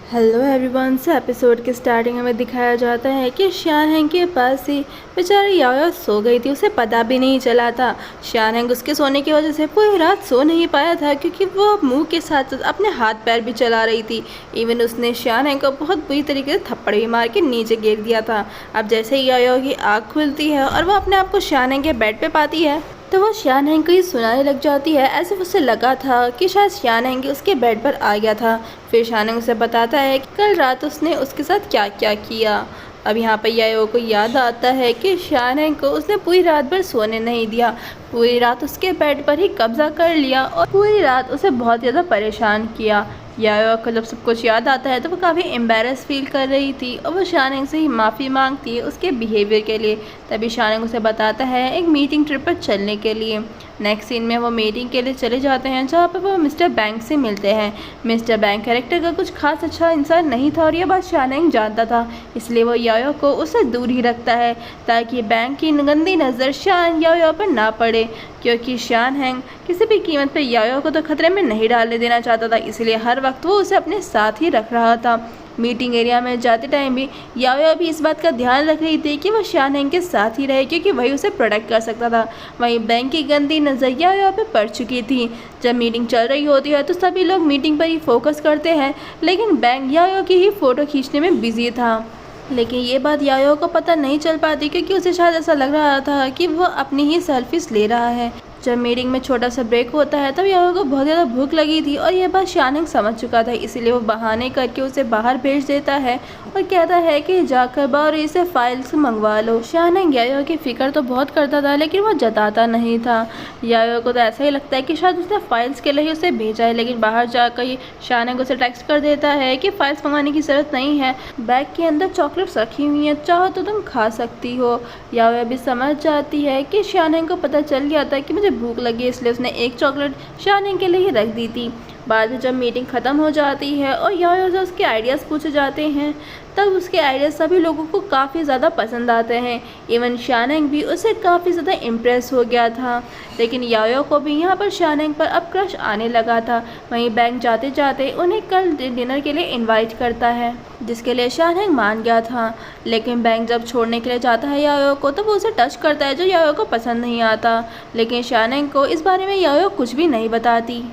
Hello everyone. से episode के starting में दिखाया जाता है कि शान हैंग के पास ही बेचारी याओ सो गई थी। उसे पता भी नहीं चला था। शान हैंग उसके सोने की वजह से पूरी रात सो नहीं पाया था, क्योंकि वो मुंह के साथ अपने हाथ पैर भी चला रही थी। इवन उसने शान हैंग को बहुत बुरी तरीके से थप्पड़ भी मार के नीचे गिर दिया था। अब जैसे ही याओ की आँख खुलती है और वो अपने आप को शान हैंग के बेड पे पाती है, तो वो शान हैंग को ही सुनाने लग जाती है। ऐसे उसे लगा था कि शायद शान हैंग उसके बेड पर आ गया था। फिर शान हैंग उसे बताता है कि कल रात उसने उसके साथ क्या क्या किया। अब यहाँ पर याओ को याद आता है कि शान हैंग को उसने पूरी रात भर सोने नहीं दिया, पूरी रात उसके बेड पर ही कब्जा कर लिया और पूरी रात उसे बहुत ज़्यादा परेशान किया। याओ को जब सब कुछ याद आता है तो वो काफ़ी एम्बेरस फील कर रही थी और वो शान हैंग से ही माफ़ी मांगती है उसके बिहेवियर के लिए। तभी शान हैंग उसे बताता है एक मीटिंग ट्रिप पर चलने के लिए। नेक्स्ट सीन में वो मीटिंग के लिए चले जाते हैं, जहाँ पर वो मिस्टर बैंक से मिलते हैं। मिस्टर बैंक कैरेक्टर का कुछ खास अच्छा इंसान नहीं था और ये बात शान हैंग जानता था, इसलिए वो याओ को उससे दूर ही रखता है ताकि बैंक की गंदी नज़र शान याओ पर ना पड़े, क्योंकि शान हैंग किसी भी कीमत पर याओ को तो खतरे में नहीं डालने देना चाहता था। इसलिए हर वक्त वो उसे अपने साथ ही रख रहा था। मीटिंग एरिया में जाते टाइम भी याओ भी इस बात का ध्यान रख रही थी कि वो शान हैंग के साथ ही रहे, क्योंकि वही उसे प्रोटेक्ट कर सकता था। वहीं बैंक की गंदी नज़र याओ पे पड़ चुकी थी। जब मीटिंग चल रही होती है तो सभी लोग मीटिंग पर ही फोकस करते हैं, लेकिन बैंक याओ की ही फ़ोटो खींचने में बिजी था। लेकिन ये बात याओ को पता नहीं चल पाती, क्योंकि उसे शायद ऐसा लग रहा था कि वो अपनी ही सेल्फीज ले रहा है। जब मीटिंग में छोटा सा ब्रेक होता है तब याओ को बहुत ज़्यादा भूख लगी थी और यह बात शान हैंग समझ चुका था, इसीलिए वो बहाने करके उसे बाहर भेज देता है और कहता है कि जाकर बाहर से फाइल्स मंगवा लो। शान हैंग याओ की फ़िक्र तो बहुत करता था, लेकिन वो जताता नहीं था। याओ को तो ऐसा ही लगता है कि शायद उसने फाइल्स के लिए ही उसे भेजा है, लेकिन बाहर जाकर ही शान हैंग उसे टेक्स्ट कर देता है कि फाइल्स मंगवाने की ज़रूरत नहीं है, बैग के अंदर चॉकलेट्स रखी हुई हैं, चाहो तो तुम खा सकती हो। याओ भी समझ जाती है कि शान हैंग को पता चल गया था कि मुझे भूख लगी, इसलिए उसने एक चॉकलेट शान हैंग के लिए ही रख दी थी। बाद में जब मीटिंग ख़त्म हो जाती है और याओ से उसके आइडियाज़ पूछे जाते हैं, तब उसके आइडियाज़ सभी लोगों को काफ़ी ज़्यादा पसंद आते हैं। इवन शान हैंग भी उससे काफ़ी ज़्यादा इम्प्रेस हो गया था। लेकिन याओ को भी यहाँ पर शान हैंग पर अब क्रश आने लगा था। वहीं बैंक जाते जाते उन्हें कल डिनर के लिए इन्वाइट करता है, जिसके लिए शान हैंग मान गया था। लेकिन बैंक जब छोड़ने के लिए जाता है याओ को, तो वो उसे टच करता है जो याओ को पसंद नहीं आता। लेकिन शान हैंग को इस बारे में याओ कुछ भी नहीं बताती।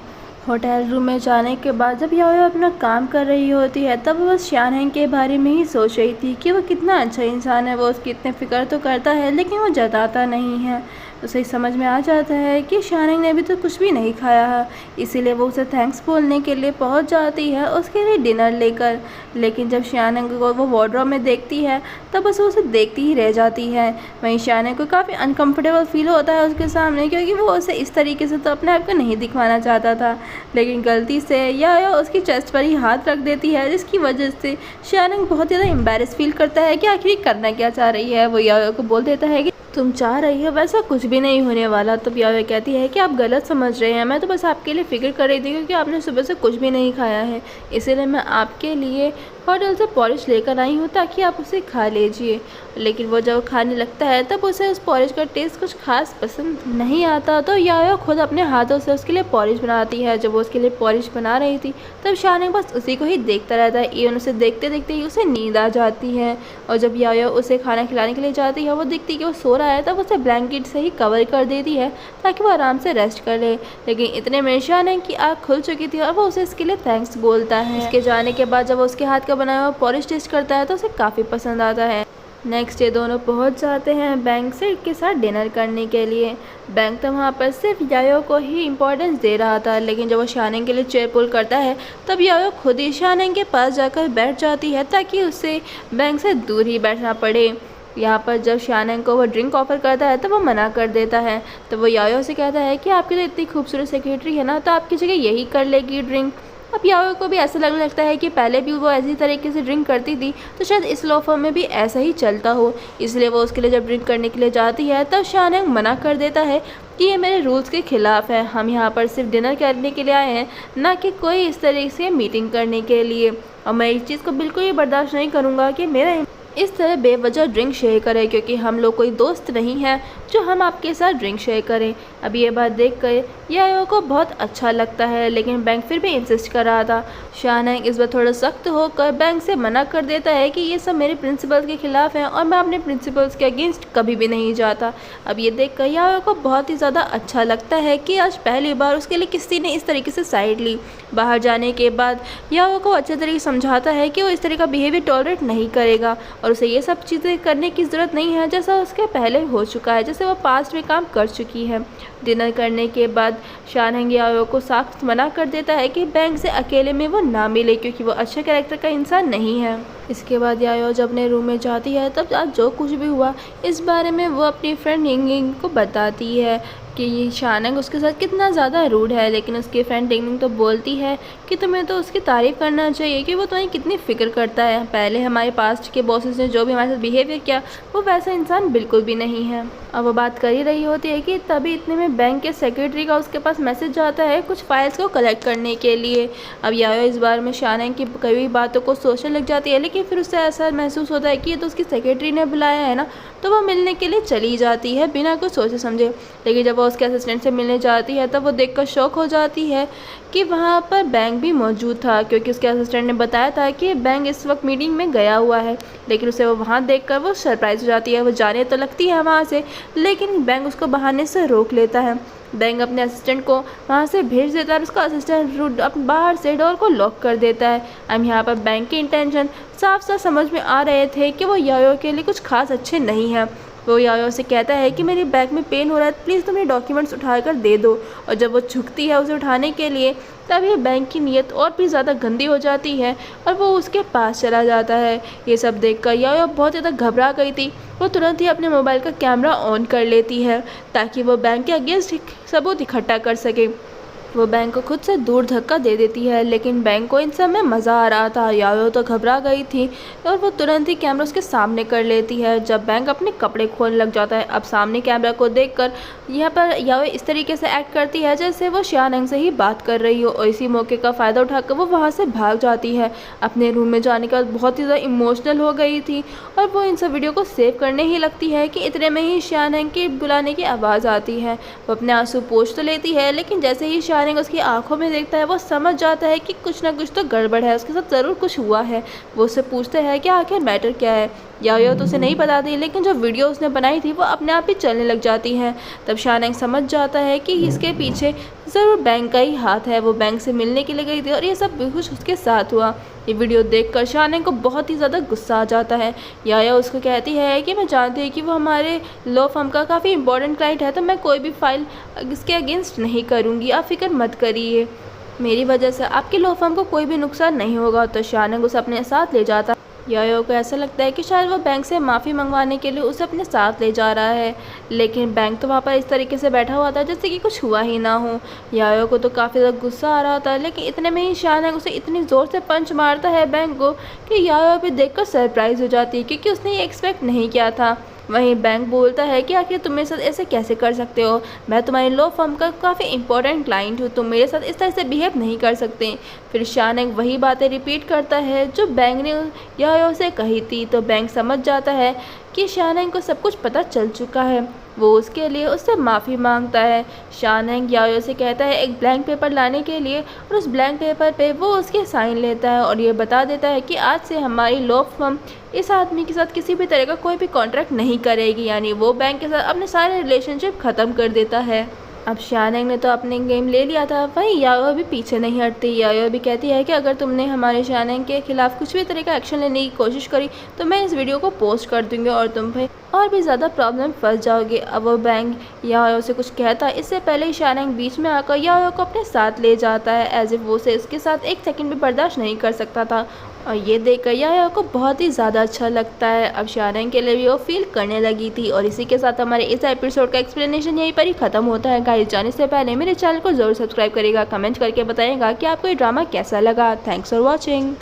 होटल रूम में जाने के बाद जब याओ अपना काम कर रही होती है, तब वो शान हैंग के बारे में ही सोच रही थी कि वो कितना अच्छा इंसान है। वो उसकी इतने फ़िक्र तो करता है, लेकिन वो जताता नहीं है। उसे समझ में आ जाता है कि शान हैंग ने अभी तो कुछ भी नहीं खाया है, इसीलिए वो उसे थैंक्स बोलने के लिए पहुंच जाती है उसके लिए डिनर लेकर। लेकिन जब शान हैंग को वो वार्डरोब में देखती है, तब बस उसे देखती ही रह जाती है। वहीं शान हैंग को काफ़ी अनकम्फर्टेबल फील होता है उसके सामने, क्योंकि वो उसे इस तरीके से तो अपने आप को नहीं दिखवाना चाहता था। लेकिन गलती से याओ उसकी चेस्ट पर ही हाथ रख देती है, जिसकी वजह से शान हैंग बहुत ज़्यादा एम्बेरस फील करता है कि आखिर करना क्या चाह रही है। वो याओ को बोल देता है कि तुम चाह रही हो वैसा कुछ भी नहीं होने वाला। तब याओ कहती है कि आप गलत समझ रहे हैं, मैं तो बस आपके लिए फ़िक्र कर रही थी, क्योंकि आपने सुबह से कुछ भी नहीं खाया है, इसीलिए मैं आपके लिए होटल से पॉरिश लेकर आई हूँ ताकि आप उसे खा लीजिए। लेकिन वो जब खाने लगता है तब उसे उस पॉरिश का टेस्ट कुछ खास पसंद नहीं आता, तो याओ खुद अपने हाथों से उसके लिए पॉरिश बनाती है। जब वो उसके लिए पॉरिश बना रही थी, तब शान हैंग बस उसी को ही देखता रहता है। इवन उसे देखते देखते ही उसे नींद आ जाती है। और जब याओ उसे खाना खिलाने के लिए जाती है, वो देखती है कि वो सो रहा है, तब उसे ब्लैंकेट से ही कवर कर देती है ताकि वो आराम से रेस्ट कर ले। लेकिन इतने में शान हैंग की आँख खुल चुकी थी और वो उसे इसके लिए थैंक्स बोलता है। उसके जाने के बाद जब वो उसके हाथ का बनाया हुआ पॉरिश टेस्ट करता है, तो उसे काफ़ी पसंद आता है। नेक्स्ट डे दोनों पहुंच जाते हैं बैंक से के साथ डिनर करने के लिए। बैंक तो वहाँ पर सिर्फ याओ को ही इम्पोर्टेंस दे रहा था, लेकिन जब वो शान हैंग के लिए चेयर पुल करता है, तब याओ खुद ही शान हैंग के पास जाकर बैठ जाती है ताकि उसे बैंक से दूर ही बैठना पड़े। यहाँ पर जब शान हैंग को वो ड्रिंक ऑफर करता है तो वो मना कर देता है। तो वो याओ से कहता है कि आपकी तो इतनी खूबसूरत सेक्रेटरी है ना, तो आपकी जगह यही कर लेगी ड्रिंक। अब याओ को भी ऐसा लगने लगता है कि पहले भी वो ऐसी तरीके से ड्रिंक करती थी, तो शायद इस लॉ फर्म में भी ऐसा ही चलता हो। इसलिए वो उसके लिए जब ड्रिंक करने के लिए जाती है, तब शान हैंग मना कर देता है कि ये मेरे रूल्स के ख़िलाफ़ है, हम यहाँ पर सिर्फ डिनर करने के लिए आए हैं, ना कि कोई इस तरीके से मीटिंग करने के लिए। और मैं इस चीज़ को बिल्कुल ही बर्दाश्त नहीं करूँगा कि मेरा इस तरह बेवजह ड्रिंक शेयर करें, क्योंकि हम लोग कोई दोस्त नहीं हैं जो हम आपके साथ ड्रिंक शेयर करें। अब ये बात देख कर यायो को बहुत अच्छा लगता है, लेकिन बैंक फिर भी इंसिस्ट कर रहा था। शानैंग इस बार थोड़ा सख्त होकर बैंक से मना कर देता है कि ये सब मेरे प्रिंसिपल्स के खिलाफ है और मैं अपने प्रिंसिपल्स के अगेंस्ट कभी भी नहीं जाता। अब ये देख कर यायो को बहुत ही ज़्यादा अच्छा लगता है कि आज पहली बार उसके लिए किसी ने इस तरीके से साइड ली। बाहर जाने के बाद याओ को अच्छे तरीके से समझाता है कि वो इस तरह का बिहेवियर टॉलरेट नहीं करेगा और उसे ये सब चीज़ें करने की ज़रूरत नहीं है जैसा उसके पहले हो चुका है, जैसे वो पास्ट में काम कर चुकी है। डिनर करने के बाद शानैंग याओ को सख्त मना कर देता है कि बैंक से अकेले में वो ना मिले क्योंकि वो अच्छे कैरेक्टर का इंसान नहीं है। इसके बाद याओ जब अपने रूम में जाती है तब आज जो कुछ भी हुआ इस बारे में वो अपनी फ्रेंड यिंग को बताती है कि शानैंग उसके साथ कितना ज़्यादा रूड है, लेकिन उसकी फ्रेंड यिंग तो बोलती है कि तुम्हें तो उसकी तारीफ़ करना चाहिए कि वो तुम्हें कितनी फ़िक्र करता है। पहले हमारे पास्ट के बॉसेस ने जो भी हमारे साथ बिहेवियर किया वो वैसा इंसान बिल्कुल भी नहीं है। अब वो बात कर ही रही होती है कि तभी इतने में बैंक के सेक्रेटरी का उसके पास मैसेज आता है कुछ फाइल्स को कलेक्ट करने के लिए। अब याओ इस बार में शानैंग की कई बातों को सोचने लग जाती है, लेकिन फिर उससे ऐसा महसूस होता है कि ये तो उसकी सेक्रेटरी ने बुलाया है ना, तो वो मिलने के लिए चली जाती है बिना कुछ सोचे समझे। लेकिन जब वो उसके असिस्टेंट से मिलने जाती है तब वो देखकर शॉक हो जाती है कि वहाँ पर बैंक भी मौजूद था, क्योंकि उसके असिस्टेंट ने बताया था कि बैंक इस वक्त मीटिंग में गया हुआ है। लेकिन उसे वो वहाँ देखकर वो सरप्राइज हो जाती है। वो जाने तो लगती है वहाँ से, लेकिन बैंक उसको बहाने से रोक लेता है। बैंक अपने असिस्टेंट को वहाँ से भेज देता है और उसका असिस्टेंट बाहर से डोर को लॉक कर देता है। अब यहाँ पर बैंक के इंटेंशन साफ साफ समझ में आ रहे थे कि वो याओ के लिए कुछ खास अच्छे नहीं हैं। वो याओ से कहता है कि मेरी बैक में पेन हो रहा है, प्लीज़ तुम ये डॉक्यूमेंट्स उठा कर दे दो। और जब वो झुकती है उसे उठाने के लिए तब ये बैंक की नीयत और भी ज़्यादा गंदी हो जाती है और वो उसके पास चला जाता है। ये सब देखकर याओ बहुत ज़्यादा घबरा गई थी। वो तुरंत ही अपने मोबाइल का कैमरा ऑन कर लेती है ताकि वो बैंक के अगेंस्ट सबूत इकट्ठा कर सके। वो बैंक को खुद से दूर धक्का दे देती है, लेकिन बैंक को इन सब में मज़ा आ रहा था। याओ तो घबरा गई थी और वो तुरंत ही कैमरा उसके सामने कर लेती है। जब बैंक अपने कपड़े खोलने लग जाता है, अब सामने कैमरा को देखकर यहाँ पर याओ इस तरीके से एक्ट करती है जैसे वो शानैंग से ही बात कर रही हो और इसी मौके का फ़ायदा उठाकर वो वहाँ से भाग जाती है। अपने रूम में जाने के बाद बहुत ही ज़्यादा इमोशनल हो गई थी और वो इन सब वीडियो को सेव करने ही लगती है कि इतने में ही शानैंग के बुलाने की आवाज़ आती है। वो अपने आंसू पोंछ तो लेती है, लेकिन जैसे ही शानैंग उसकी आंखों में देखता है वो समझ जाता है कि कुछ ना कुछ तो गड़बड़ है, उसके साथ ज़रूर कुछ हुआ है। वो उससे पूछते हैं कि आखिर मैटर क्या है। याओ तो उसे नहीं बताती, लेकिन जो वीडियो उसने बनाई थी वो अपने आप ही चलने लग जाती है। तब शानैंग समझ जाता है कि इसके पीछे ज़रूर बैंक का ही हाथ है। वो बैंक से मिलने के लिए गई थी और ये सब कुछ उसके साथ हुआ। ये वीडियो देखकर शानैंग को बहुत ही ज़्यादा गुस्सा आ जाता है। याओ उसको कहती है कि मैं जानती हूँ कि वो हमारे लॉ फर्म का काफ़ी इंपॉर्टेंट क्लाइंट है, तो मैं कोई भी फाइल इसके अगेंस्ट नहीं करूँगी, आप फिक्र मत करिए, मेरी वजह से आपके लॉ फर्म को कोई भी नुकसान नहीं होगा। तो शानैंग उसे अपने साथ ले जाता। याओ को ऐसा लगता है कि शायद वो बैंक से माफ़ी मंगवाने के लिए उसे अपने साथ ले जा रहा है, लेकिन बैंक तो वहाँ पर इस तरीके से बैठा हुआ था जैसे कि कुछ हुआ ही ना हो। याओ को तो काफ़ी ज़्यादा गुस्सा आ रहा था, लेकिन इतने में ही शानैंग उसे इतनी ज़ोर से पंच मारता है बैंक को कि याओ भी देखकर सरप्राइज़ हो जाती है, क्योंकि उसने ये एक्सपेक्ट नहीं किया था। वहीं बैंक बोलता है कि आखिर तुम मेरे साथ ऐसे कैसे कर सकते हो, मैं तुम्हारी लॉ फर्म का काफ़ी इंपॉर्टेंट क्लाइंट हूँ, तुम मेरे साथ इस तरह से बिहेव नहीं कर सकते। फिर शानैंग वही बातें रिपीट करता है जो बैंक ने याओ से कही थी। तो बैंक समझ जाता है कि शानैंग को सब कुछ पता चल चुका है। वो उसके लिए उससे माफ़ी मांगता है। शानैंग याओ से कहता है एक ब्लैंक पेपर लाने के लिए और उस ब्लैंक पेपर पे वो उसके साइन लेता है और ये बता देता है कि आज से हमारी लॉ फर्म इस आदमी के साथ किसी भी तरह का कोई भी कॉन्ट्रैक्ट नहीं करेगी, यानी वो बैंक के साथ अपने सारे रिलेशनशिप ख़त्म कर देता है। अब शानैंग ने तो अपने गेम ले लिया था, वहीं याओ भी पीछे नहीं हटती। याओ भी कहती है कि अगर तुमने हमारे शानैंग के खिलाफ कुछ भी तरह का एक्शन लेने की कोशिश करी तो मैं इस वीडियो को पोस्ट कर दूंगी और तुम भाई और भी ज़्यादा प्रॉब्लम फंस जाओगे। अब वो बैंक याओ से कुछ कहता है, इससे पहले ही शानैंग बीच में आकर याओ को अपने साथ ले जाता है, एज इफ वो उसे उसके साथ एक सेकंड भी बर्दाश्त नहीं कर सकता था। और ये देखकर याओ को बहुत ही ज़्यादा अच्छा लगता है। अब शानैंग के लिए भी वो फील करने लगी थी। और इसी के साथ हमारे इस एपिसोड का एक्सप्लेनेशन यहीं पर ही ख़त्म होता है। गाइस, जाने से पहले मेरे चैनल को ज़रूर सब्सक्राइब करिएगा, कमेंट करके बताइएगा कि आपको ये ड्रामा कैसा लगा। Thanks for watching.